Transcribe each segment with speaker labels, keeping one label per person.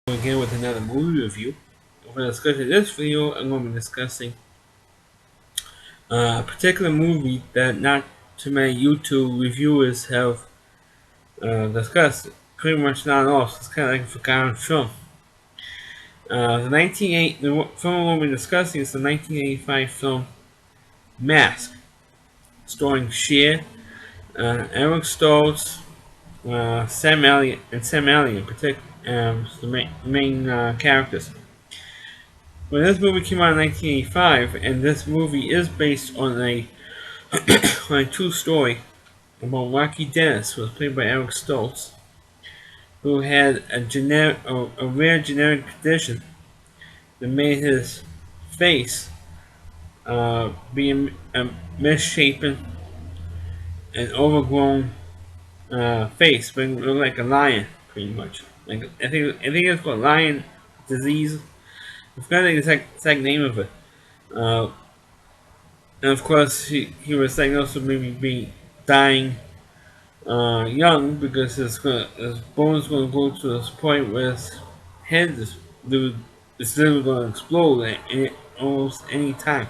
Speaker 1: Again with another movie review. For the discussion of this video, I'm going to be discussing a particular movie that not too many YouTube reviewers have discussed. Pretty much not at all. So it's kind of like a forgotten film. The film we'll be discussing is the 1985 film Mask, starring Cher, Eric Stoltz, Sam Elliott in particular, the main characters. Well, this movie came out in 1985, and this movie is based on on a true story about Rocky Dennis, who was played by Eric Stoltz, who had a rare genetic condition that made his face be a misshapen and overgrown face, but it looked like a lion, pretty much. Like I think it's called lion disease. I forgot the exact name of it. Uh, and of course, he was diagnosed with maybe being dying young because his bones going to go to this point where his head is literally going to explode at almost any time.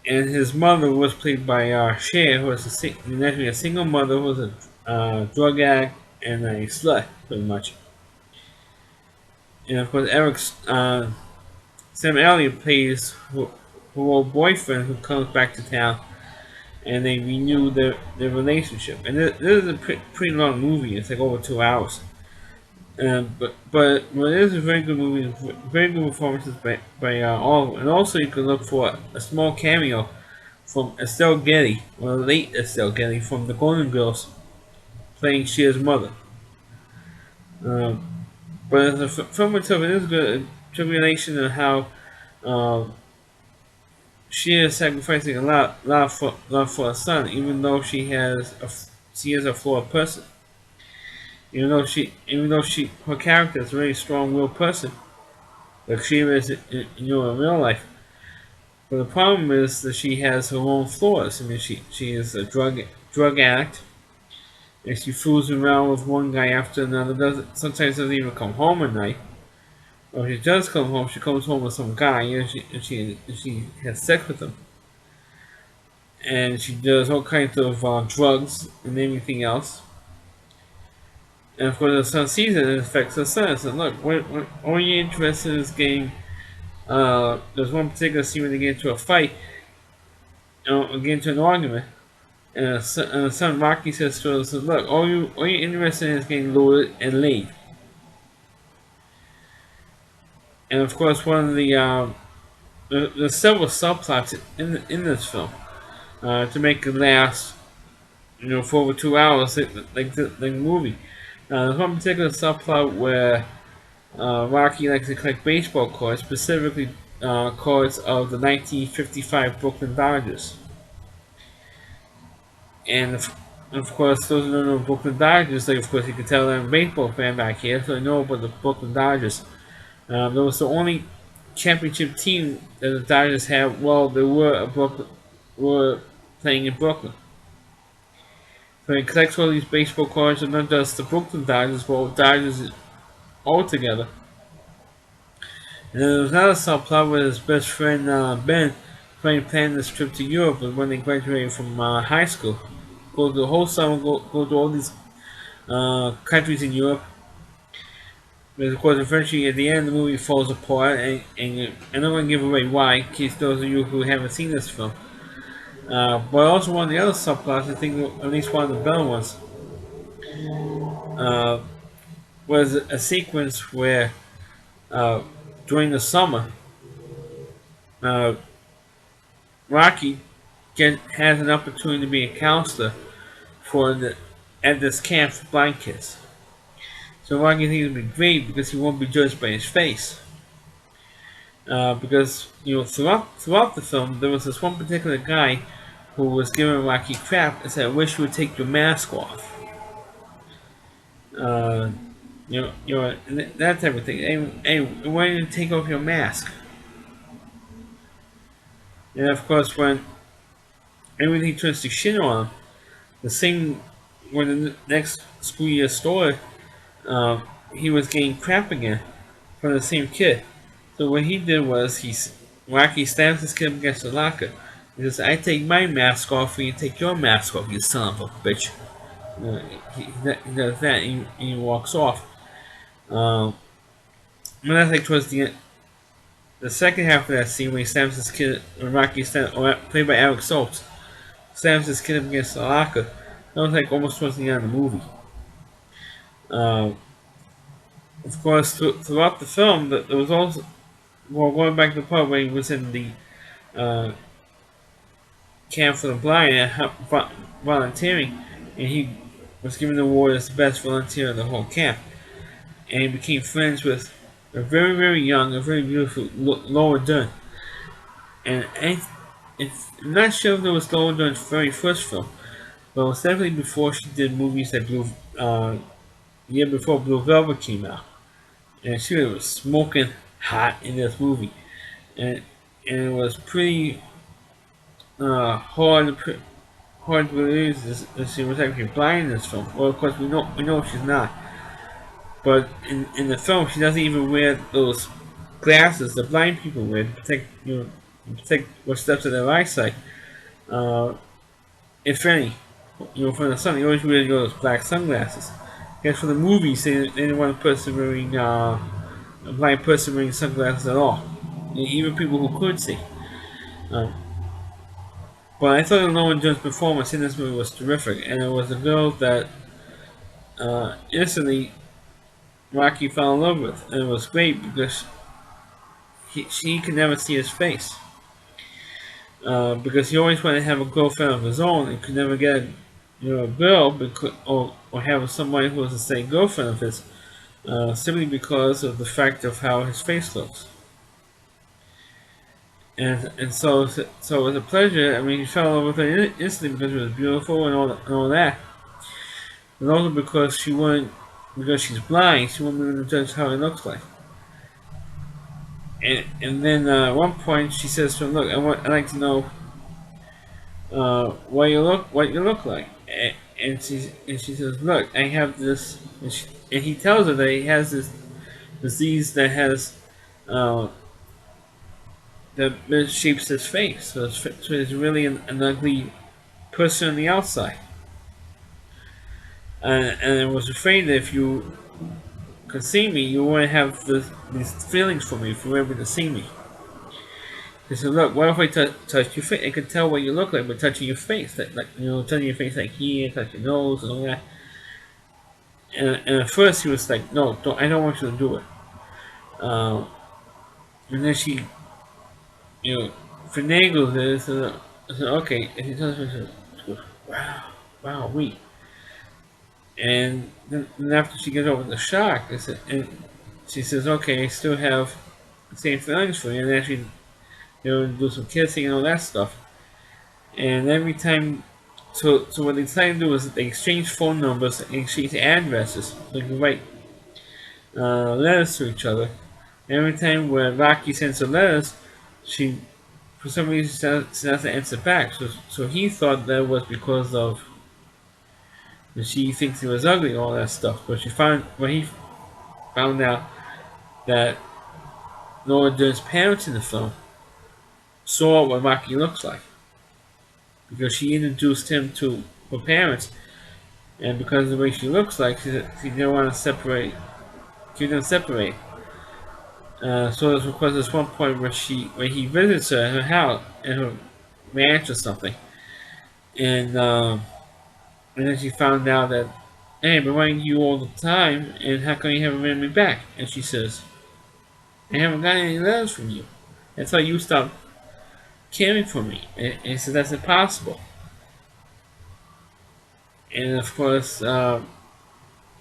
Speaker 1: And his mother was played by Cher, who was naturally a single mother, who was a drug addict and a slut, pretty much. And of course, Sam Elliott plays her old boyfriend who comes back to town, and they renew their relationship. And this is a pretty long movie. It's like over 2 hours. But it is a very good movie. Very good performances by all of them. And also you can look for a small cameo from Estelle Getty, or late Estelle Getty from the Golden Girls, playing Cher's mother. Um, but as a film itself, it is good. A tribulation of how she is sacrificing a lot for her son, even though she is a flawed person. Her character is a very strong-willed person, like she is in real life. But the problem is that she has her own flaws. I mean, she is a drug addict, and she fools around with one guy after another. Sometimes doesn't even come home at night. Or if she does come home, she comes home with some guy, and she has sex with him, and she does all kinds of drugs and everything else. And of course, the son sees it and it affects the son. So look, what are you interested in this game? There's one particular scene where they get into a fight, get into an argument, and the son Rocky says to us, "Look, all you interested in is getting loaded and laid." And of course, one of there's several subplots in this film to make it last, for over 2 hours, like the movie. There's one particular subplot where Rocky likes to collect baseball cards, specifically cards of the 1955 Brooklyn Dodgers. And of course, those who don't know Brooklyn Dodgers, like of course you can tell I'm a baseball fan back here, so I know about the Brooklyn Dodgers. That was the only championship team that the Dodgers had while they were playing in Brooklyn. So he collects all these baseball cards, and not just the Brooklyn Dodgers, but Dodgers altogether. And then there was another subplot with his best friend Ben planned this trip to Europe when they graduated from high school. Go to the whole summer, go to all these countries in Europe. But of course, eventually at the end, the movie falls apart, and I'm not going to give away why, in case those of you who haven't seen this film. But also one of the other subplots, I think at least one of the better ones, uh, was a sequence where during the summer, uh, Rocky has an opportunity to be a counselor at this camp for blind kids. So Rocky thinks it'll be great because he won't be judged by his face. Because throughout the film, there was this one particular guy who was giving Rocky crap and said, "I wish you would take your mask off." Uh, that type of thing. Hey, why don't you take off your mask? And of course, when everything turns to shit on him, the same when the next school year started, he was getting crap again from the same kid. So what he did was Rocky stabs his kid against the locker. He says, "I take my mask off, and you take your mask off, you son of a bitch." Uh, he does that, and he walks off. Um, and that's like towards the second half of that scene when he stabs his kid, when Rocky stabs, played by Alex Stoltz, stabs his kid against the locker. That was like almost towards the end of the movie. Um, of course, throughout the film, there was also, well, going back to the part where he was in the uh, camp for the blind and volunteering, and he was given the award as the best volunteer of the whole camp. And he became friends with a very, very young, a very beautiful Laura Dern. And I'm not sure if it was Laura Dern's very first film, but it was definitely before she did movies that the year before Blue Velvet came out. And she was smoking hot in this movie. And, and it was pretty hard to believe that she was actually blind in this film. Well, of course, we know she's not. But in the film, she doesn't even wear those glasses that blind people wear to protect what steps of their eyesight, uh, if any. From the sun, they always wear those black sunglasses. As for the movies, they didn't want a blind person wearing sunglasses at all, even people who could see. Um, but I thought Lauren Jones' performance in this movie was terrific, and it was a girl that instantly Rocky fell in love with, and it was great because she could never see his face. Because he always wanted to have a girlfriend of his own and could never get a girl or have somebody who was the same girlfriend of his, simply because of the fact of how his face looks. And so it was a pleasure. I mean, he fell in love with her instantly because she was beautiful and all that, but also because she's blind, she wouldn't be able to judge how he looks like. And then at one point she says to him, "Look, I'd like to know what you look like." And she says, "Look, I have this," and he tells her that he has this disease uh, that shapes his face. So it's really an ugly person on the outside. And I was afraid that if you could see me, you wouldn't have these feelings for me if you were able to see me. He said, "Look, what if I touch your face? I can tell what you look like by touching your face, touching your face like here, touch your nose and all that." And at first he was like, "No, don't, I don't want you to do it." Um, and then she, finagles it. So I said, "Okay." And he tells me, she goes, "Wow, wow, we." And then after she gets over the shock, and she says, "Okay, I still have the same feelings for you." And then she, do some kissing and all that stuff. And every time, so what they decided to do is they exchange phone numbers, and exchange addresses, so they can write letters to each other. And every time where Rocky sends her letters, she, for some reason, she doesn't answer back. So he thought that was because of that she thinks he was ugly and all that stuff. But he found out that Laura Dern's parents in the film saw what Rocky looks like because she introduced him to her parents, and because of the way she looks like, she didn't want to separate. She didn't separate. So there's, of course, there's one point where he visits her at her house, at her ranch or something, and then she found out that, "Hey, I've been writing you all the time, and how come you haven't written me back?" And she says, "I haven't got any letters from you. That's why you stopped caring for me." And he said, "That's impossible." And of course, their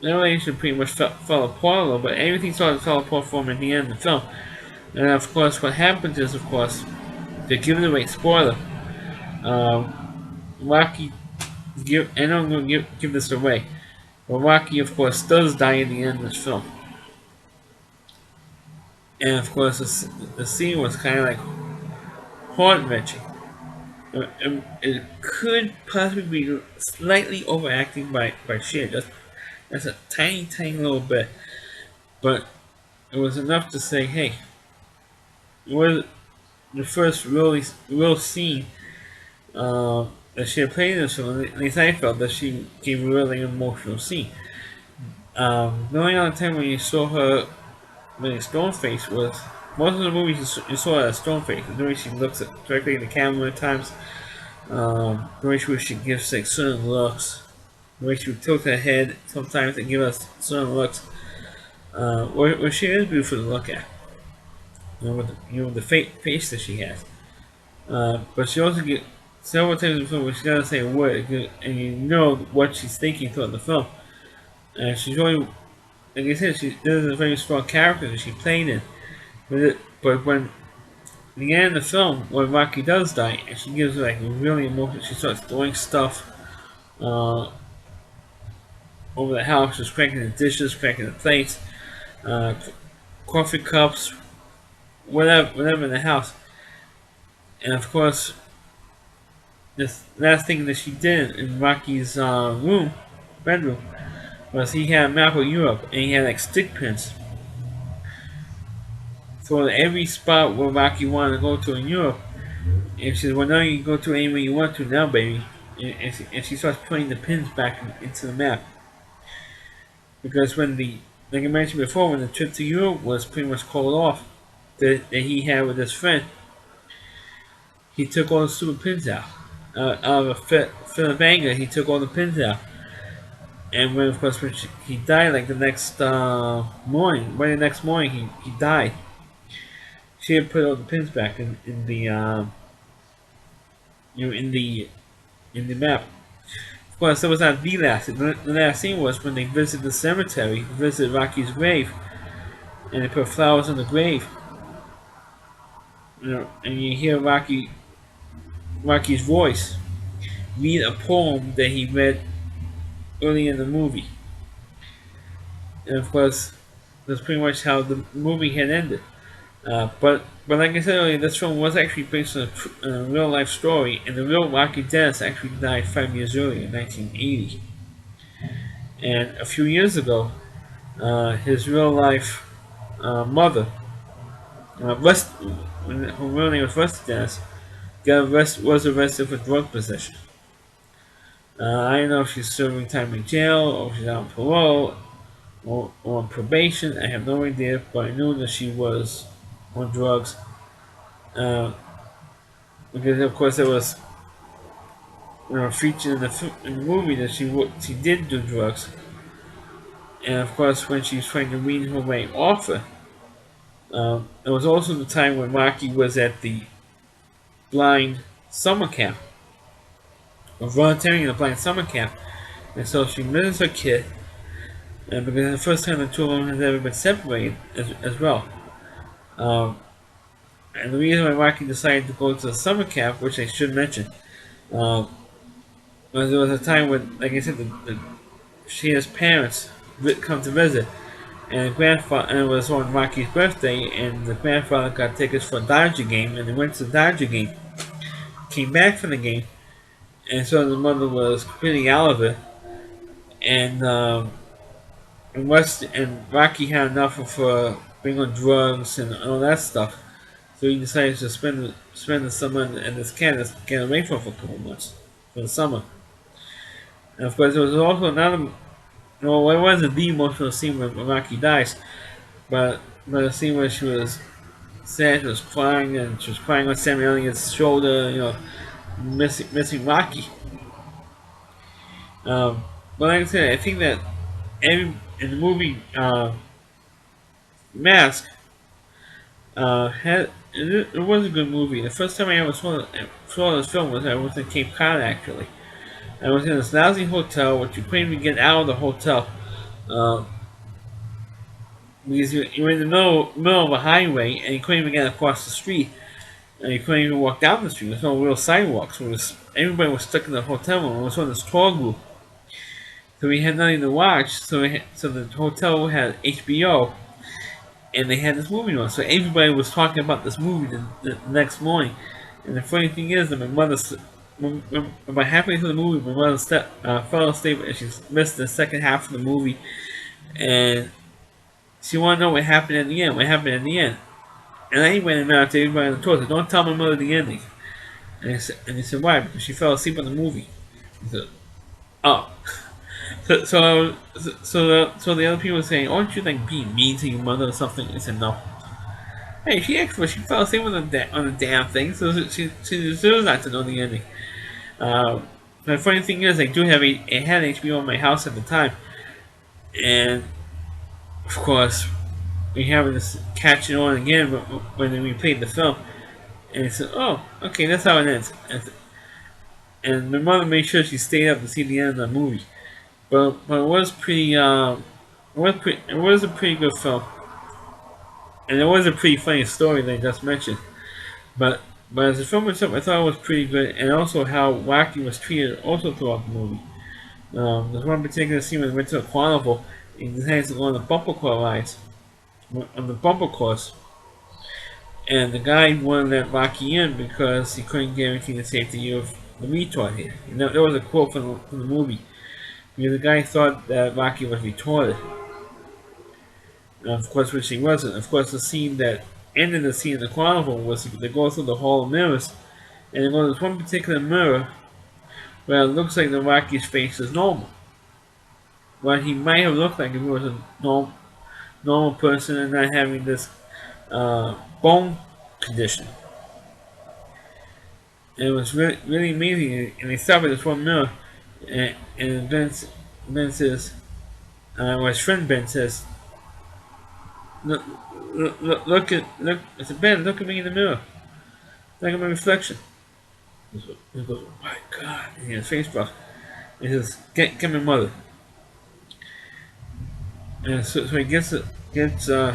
Speaker 1: relationship pretty much fell apart a little, but everything started to fall apart for him at the end of the film. And of course, what happens is, of course, they're giving away spoiler. Rocky, and I'm going to give this away, but Rocky, of course, does die at the end of this film. And of course, the scene was kind of like heart wrenching. It could possibly be slightly overacting by Cher, just a tiny, tiny little bit. but it was enough to say, hey, it was the first real scene that she had played in this film. At least I felt that she gave a really emotional scene. The only other time when you saw her really stone face was most of the movies you saw her as stone face. The way she looks directly in the camera at times, the way she gives like certain looks, the way she would tilt her head sometimes and give us certain looks. Where she is beautiful to look at, with the face that she has. But she also get several times in the film where she doesn't say a word, and you know what she's thinking throughout the film. And she's really, like I said, this is a very strong character that she played in. But when in the end of the film, when Rocky does die, and she gives like really emotional, she starts throwing stuff uh, over the house, just cracking the dishes, cracking the plates, uh, coffee cups, whatever in the house. And of course, this last thing that she did in Rocky's bedroom, was he had a map of Europe and he had like stick pins. So every spot where Rocky wanted to go to in Europe, and she says, "Well, now you can go to anywhere you want to now, baby." And she starts putting the pins back into the map because like I mentioned before, when the trip to Europe was pretty much called off that he had with his friend, he took all the stupid pins out. Out of a fit of anger, he took all the pins out. And when, of course, he died, like the next morning, right the next morning, he died. She had put all the pins back in the in the map. Of course, that was not the last scene. The last scene was when they visited the cemetery, visited Rocky's grave, and they put flowers on the grave. And you hear Rocky's voice read a poem that he read early in the movie. And of course, that's pretty much how the movie had ended. But like I said earlier, this film was actually based on a real life story, and the real Rocky Dennis actually died 5 years earlier in 1980. And a few years ago, his real life mother, Rust, who real name was Rusty Dennis, was arrested for drug possession. I don't know if she's serving time in jail, or if she's on parole, or on probation. I have no idea, but I knew that she was on drugs. Uh, because of course it was featured in the movie that she did do drugs, and of course when she was trying to wean her way off it. It was also the time when Rocky was at the blind summer camp, or volunteering in the blind summer camp, and so she misses her kid, and because it's the first time the two of them has ever been separated as well. Um, and the reason why Rocky decided to go to the summer camp, which I should mention, um, was there was a time when, like I said, she and his parents come to visit, and and it was on Rocky's birthday, and the grandfather got tickets for a Dodger game, and they went to the Dodger game, came back from the game, and so the mother was completely out of it, and and Rocky had enough of being on drugs and all that stuff, so he decided to spend the summer in this Canada, get away from for a couple months for the summer. And of course, there was also another. Well, it wasn't the emotional scene when Rocky dies, but a scene where she was sad, she was crying, and she was crying on Sam Elliott's shoulder, missing Rocky. Um, but like I said, I think that in the movie Mask it was a good movie. The first time I ever saw this film was I was in Cape Cod actually. I was in this lousy hotel, which you couldn't even get out of the hotel. Uh, because you're in the middle of a highway and you couldn't even get across the street. And you couldn't even walk down the street. There's no real sidewalks. Everybody was stuck in the hotel room. It was on this tour group. So we had nothing to watch. So the hotel had HBO, and they had this movie on. So everybody was talking about this movie the next morning. And the funny thing is that my mother, about halfway through the movie, my mother fell asleep and she missed the second half of the movie. And She wanted to know what happened at the end. What happened at the end? And I went out to everybody on the tour. Said, "Don't tell my mother the ending." And he said, "Why?" Because she fell asleep on the movie. He said, "Oh." So the other people were saying, "Aren't you like being mean to your mother or something?" I said, "No." Hey, she fell asleep on the damn thing, so she deserves not to know the ending. The funny thing is, I do have a had HBO in my house at the time, and of course we having to catch it on again when we played the film, and he said, "Oh, okay, that's how it ends." And my mother made sure she stayed up to see the end of the movie, but it was pretty it was a pretty good film, and it was a pretty funny story that I just mentioned. But as a film itself, I thought it was pretty good, and also how Wacky was treated also throughout the movie. There's one particular scene when he went to a carnival and he decided to go on the bumper car rides on the bumper course, and the guy wouldn't let Wacky in because he couldn't guarantee the safety of the retard here. And that was a quote from the movie. Because the guy thought that Rocky was retarded. Of course, which he wasn't. Of course, the scene that ended the scene in the carnival was they go through the hall of mirrors, and they go to this one particular mirror where it looks like the Rocky's face is normal. What he might have looked like if he was a normal person and not having this bone condition. And it was really amazing. And they stop at this one mirror, and Ben says, or his friend Ben says, Look, look. I said, Ben, look at me in the mirror. Look at my reflection. He goes, oh my God. And his face buff. He says, get my mother. And so he gets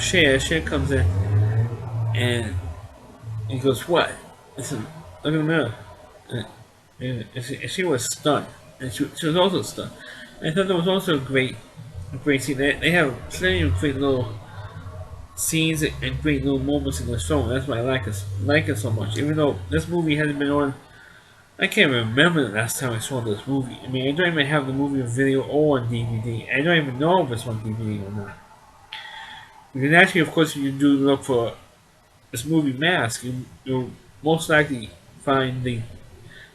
Speaker 1: Cher. Cher comes in, and he goes, what? I said, look in the mirror. And she was stunned. And she was also stunned. I thought that was also a great scene. They have plenty of great little scenes and great little moments in the film. That's why I like it so much. Even though this movie hasn't been on, I can't remember the last time I saw this movie. I mean, I don't even have the movie on video or on DVD. I don't even know if it's on DVD or not. Because actually, of course, if you do look for this movie Mask, you'll most likely find the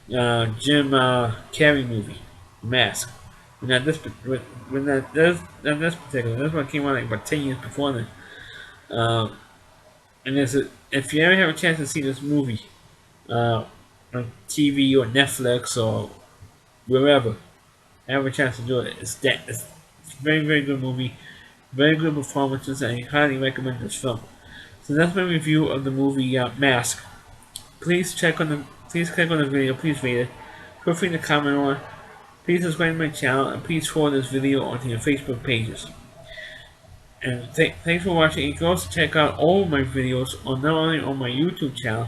Speaker 1: Jim Carrey movie Mask. But not this, but not this particular. This one came out like about 10 years before that. And if you ever have a chance to see this movie on TV or Netflix or wherever, have a chance to do it. It's a very very good movie, very good performances, and I highly recommend this film. So that's my review of the movie Mask. Please click on the video. Please rate it. Feel free to comment on it. Please subscribe to my channel and please forward this video onto your Facebook pages. And thanks for watching. You can also check out all of my videos on not only on my YouTube channel,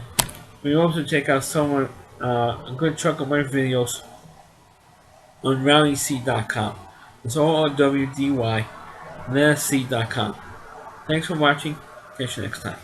Speaker 1: but you also check out a good chunk of my videos on rowdyc.com. It's all WDY, C.com. Thanks for watching. Catch you next time.